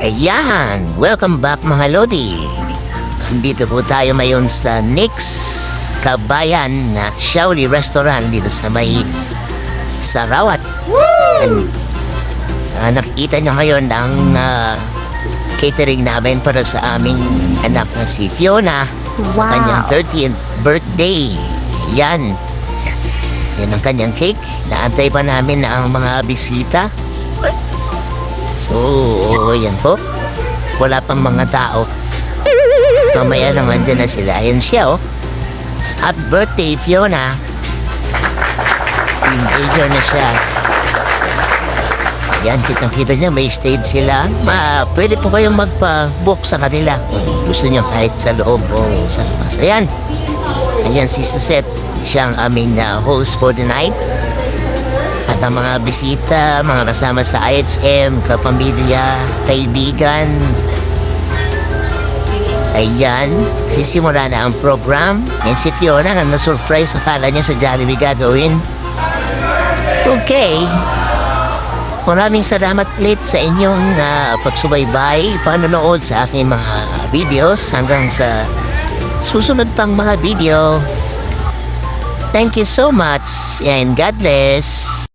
Ayan! Welcome back mga Lodi! Dito po tayo ngayon sa Nix Kabayan na Shaoli Restaurant dito sa may Sarawat. Nakikita nyo ngayon ang catering namin para sa aming anak na si Fiona sa kanyang 13th birthday. Yan ang kanyang cake. Naantay pa namin na ang mga bisita. So, yan po. Wala pang mga tao. Mamaya naman dyan na sila. Ayan siya, oh. Happy birthday, Fiona. Teenager na siya. So, yan, kitang-kita niya. May stage sila. Pwede po kayong magpa-book sa kanila. Gusto niyo kahit sa loob o sa labas. Ayan. Ayan si Suzette. Siyang aming host for the night. At ang mga bisita, mga kasama sa IHM, kapamilya, kaibigan. Ayan, sisimula na ang program. Yan si Fiona na na-surprise. Akala niya sa Jollibee gagawin. Okay. Maraming salamat ulit sa inyong pagsubaybay, panonood sa aking mga videos hanggang sa susunod pang mga videos. Thank you so much and God bless.